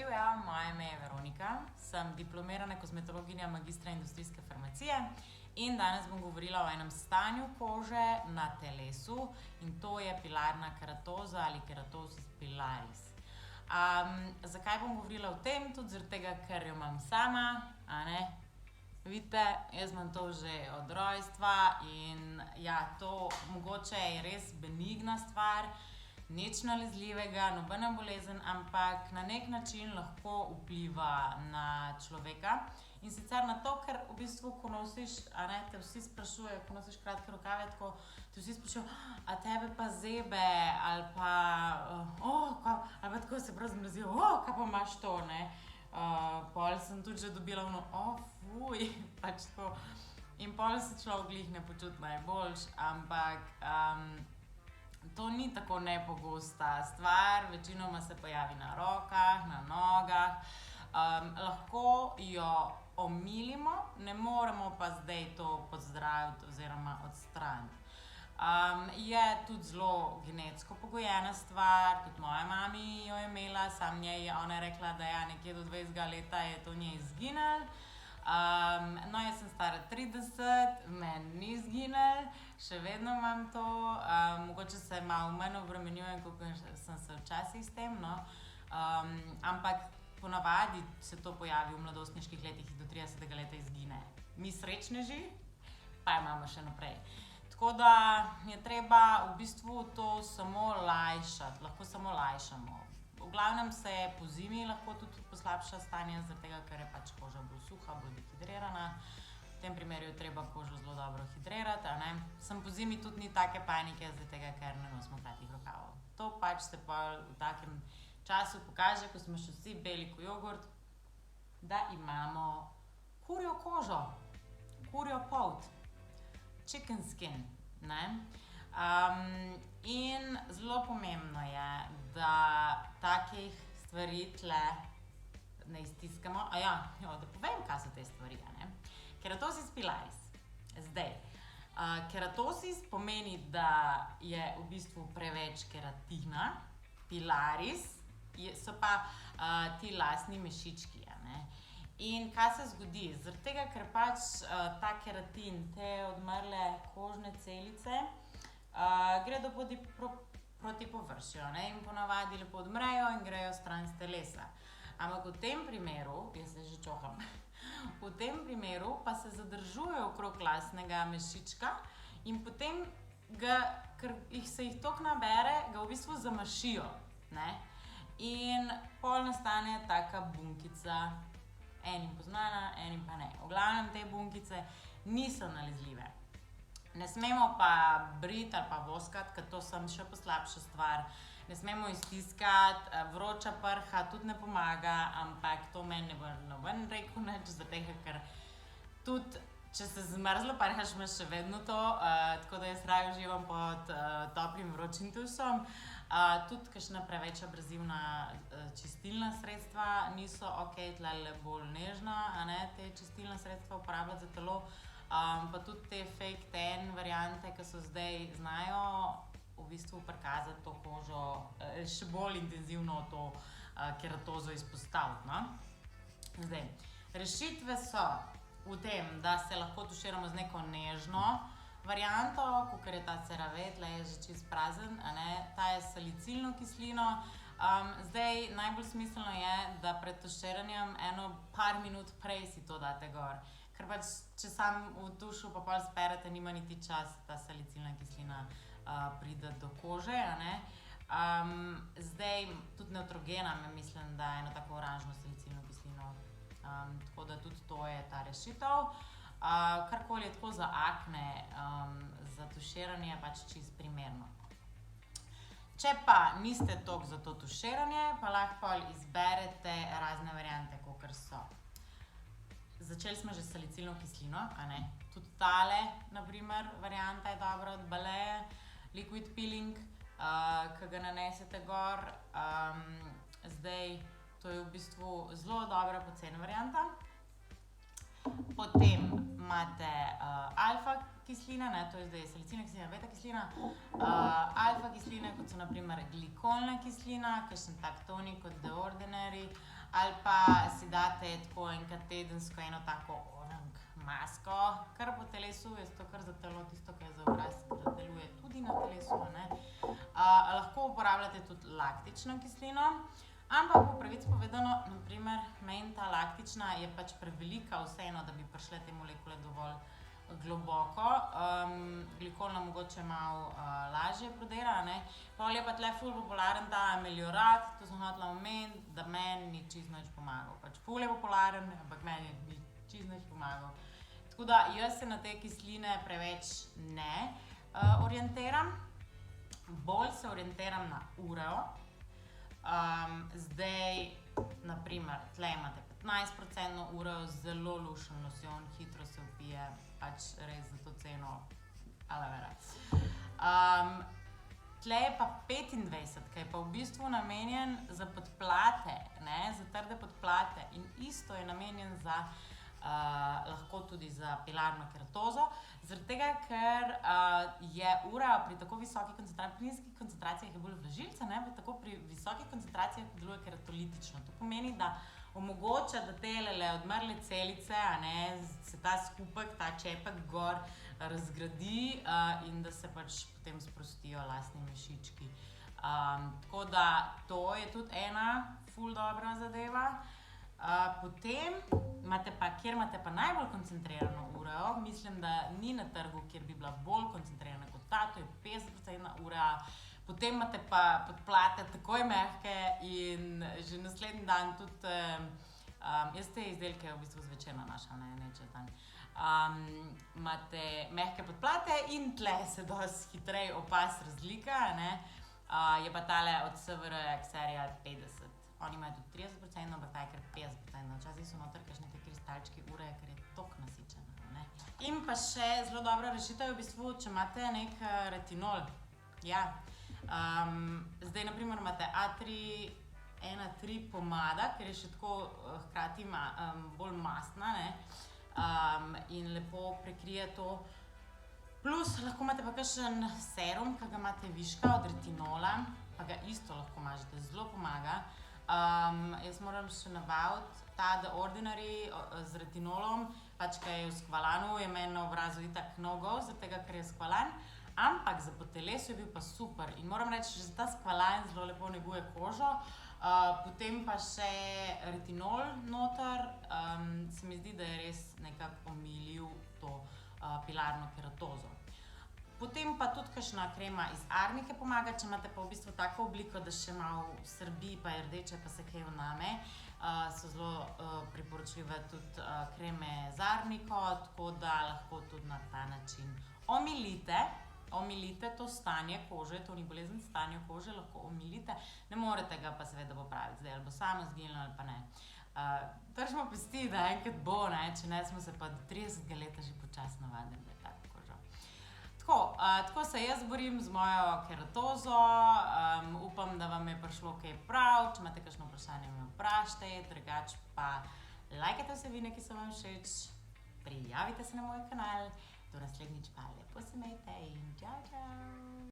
Živjo, moje ime je Veronika, sem diplomirana kozmetologinja magistra industrijske farmacije in danes bom govorila o enem stanju kože na telesu in to je pilarna keratoza ali keratosis pilaris. Zakaj bom govorila o tem? Tudi zaradi tega, ker jo imam sama, a ne? Vidite, jaz imam to že od rojstva in ja, to mogoče je res benigna stvar, nič nalezljivega, nobena bolezen, ampak na nek način lahko vpliva na človeka. In sicer na to, ker v bistvu, ko nosiš, a ne, te vsi sprašujejo, ko nosiš kratke rokave, tako te vsi sprašujejo, a tebe pa zebe, ali pa, ali pa tako se prav zmrazijo, kaj pa imaš to, ne? Pol sem tudi že dobila fuj, pač tako. In pol se človek glih ne počuti najboljš, ampak to ni tako nepogosta stvar, večinoma se pojavi na rokah, na nogah. Lahko jo omilimo, ne moremo pa zdaj to pozdraviti oziroma odstraniti. Je tudi zelo genetsko pogojena stvar, tudi moja mami jo je imela, sam njej je ona rekla, da ja, nekje do 20 leta je to njej izginilo. No, jaz sem stara 30, meni ni izginilo, še vedno imam to, mogoče se malo manj obremenjujem, kot sem se včasih s tem, no. Ampak ponavadi se to pojavi v mladostniških letih in do 30. leta izgine. Mi srečneži pa imamo še naprej. Tako da je treba v bistvu to samo lajšati, lahko samo lajšamo. V glavnem se po zimi lahko tudi poslabša stanje, zaradi tega, ker je pač koža bolj suha, bolj dehidrirana. V tem primeru je treba kožo zelo dobro hidrirati, a ne. Sem po zimi tudi ni take panike, zaradi tega, ker ne nosimo kratkih rokavov. To pač se pa v takem času pokaže, ko smo še vsi beli kot jogurt, da imamo kurjo kožo, kurjo polt, chicken skin, ne. In zelo pomembno je, da takih stvari tle ne iztiskamo. Da povem, kaj so te stvari, a ne. Keratosis pilaris. Zdaj, keratosis pomeni, da je v bistvu preveč keratina, pilaris so pa ti lasni mešički, a ne. In kaj se zgodi? Zaradi tega, ker pač ta keratin, te odmrle kožne celice, gredo proti površju, ne, in ponavadi lepo odmrejo in grejo stran z telesa. Ampak v tem primeru, jaz se že čoham, v tem primeru pa se zadržujejo okrog lasnega mešička in potem ker se jih toliko nabere, ga v bistvu zamašijo, ne. In pol nastane taka bunkica, enim poznana, enim pa ne. V glavnem te bunkice niso nalezljive. Ne smemo pa briti ali pa voskati, ker to sem še poslabša stvar. Ne smemo iztiskati, vroča prha tudi ne pomaga, ampak to meni ne bo noben rekel nič, zaradi tega, ker tudi, če se zmrzlo prhaš, imaš še vedno to, tako da jaz raje uživam pod toplim vročim tušem. Tudi kakšna preveč abrazivna čistilna sredstva niso okej, tlele bolj nežna, a ne, te čistilna sredstva uporabljati za telo. Pa tudi te fake tan variante, ki so zdaj, znajo v bistvu prikazati to kožo, še bolj intenzivno to keratozo izpostaviti, no. Zdaj, rešitve so v tem, da se lahko tuširamo z neko nežno varianto, kakor je ta CeraVe, tle je že čisto prazen, a ne, ta je s salicilno kislino. Zdaj, najbolj smiselno je, da pred tuširanjem par minut prej si to date gor. Ker pač, če sam v tušu pa pol sperete, nima niti čas ta salicilna kislina pride do kože, a ne. Zdaj, tudi Neutrogena mislim, da eno tako oranžno salicilno kislino, tako da tudi to je ta rešitev. Karkoli je tako za akne, za tuširanje, pač čisto primerno. Če pa niste toliko za to tuširanje, pa lahko pol izberete razne variante, kakor so. Začeli smo že s salicilno kislino, a ne. Tudi tale, na primer, varianta je dobra od Baleje, liquid peeling, ki ga nanesete gor. Zdaj, to je v bistvu zelo dobra poceni varianta. Potem imate alfa kisline, ne, to je zdaj salicilna kislina, beta kislina. Alfa kisline, kot so na primer glikolna kislina, kakšen tak tonik kot The Ordinary, ali pa si date tako enkrat tedensko eno tako masko, kar po telesu, je to kar za telo, tisto, kar je za obraz, da deluje tudi na telesu, ne. Lahko uporabljate tudi laktično kislino, ampak po pravici povedano, na primer, meni ta laktična je pač prevelika vseeno, da bi prišle te molekule dovolj globoko. Glikolna mogoče malo lažje prodira, ne. Pol je pa tle ful popularen ta Meliorat, to sem hotela omeniti, da meni ni čisto nič pomagal. Pač ful je popularen, ampak meni ni čisto nič pomagal. Tako da jaz se na te kisline preveč ne orientiram, bolj se orientiram na ureo. Zdaj, na primer, tle imate 15% ureo, zelo lušen losjon, hitro se vpije, pač res za to ceno, ala vera. Tle je pa 25, ki je pa v bistvu namenjen za podplate, ne, za trde podplate in isto je namenjen za lahko tudi za pilarno keratozo, zaradi tega, ker je ureo pri tako visoki koncentraciji, pri nizkih koncentracijah je bolj vlažilca, ne, pa tako pri visokih koncentracijah deluje keratolitično. To pomeni, da omogoča, da telele odmrle celice, a ne, se ta skupek, ta čepek gor razgradi in da se pač potem sprostijo lastni mišički. Tako da to je tudi ena ful dobra zadeva. Potem kjer imate pa najbolj koncentrirano ureo, mislim, da ni na trgu, kjer bi bila bolj koncentrirana kot ta, to je 50% urea. Potem imate pa podplate takoj mehke in že naslednji dan tudi, jaz te izdelke v bistvu zvečer nanašam, ne čez dan. Imate mehke podplate in tle se dosti hitreje opazi razlika, ne. Je pa tale od SVR Xerial 50. Oni imajo tudi 30%, ampak ta je kar 50%. Včasih so noter kakšni te kristalčki ureja, ker je toliko nasičena, ne. In pa še zelo dobra rešitev je v bistvu, če imate nek retinol. Ja. Zdaj, na primer, imate A3 pomada, ker je še tako hkrati bolj mastna, ne, in lepo prekrije to. Plus, lahko imate pa kakšen serum, ki ga imate viška od retinola, pa ga isto lahko mažete, zelo pomaga. Jaz moram še navaditi ta The Ordinary z retinolom, pač ki je v skvalanu, je meni na obrazu itak no-go, zaradi tega, ker je skvalan, ampak za po telesu je bil pa super in moram reči, že ta skvalan zelo lepo neguje kožo. Potem pa še retinol noter, se mi zdi, da je res nekako omilil to pilarno keratozo. Potem pa tudi kakšna krema iz arnike pomaga, če imate pa v bistvu tako obliko, da še malo srbi, pa je rdeče, pa se kaj vname, so zelo priporočljive tudi kreme z arniko, tako da lahko tudi na ta način omilite to stanje kože, to ni bolezen, stanje kože lahko omilite, ne morete ga pa seveda popraviti zdaj, ali bo samo izginilo ali pa ne. Držimo pesti, da enkrat bo, ne, če ne smo se pa do 30 leta že počasi navadili, da je tako koža. Tako se jaz borim z mojo keratozo, upam, da vam je prišlo kaj prav, če imate kakšno vprašanje, me vprašajte, drugače pa lajkajte vsebine, ki so vam všeč, prijavite se na moj kanal, do naslednjič pa lepo se imejte in čau, čau!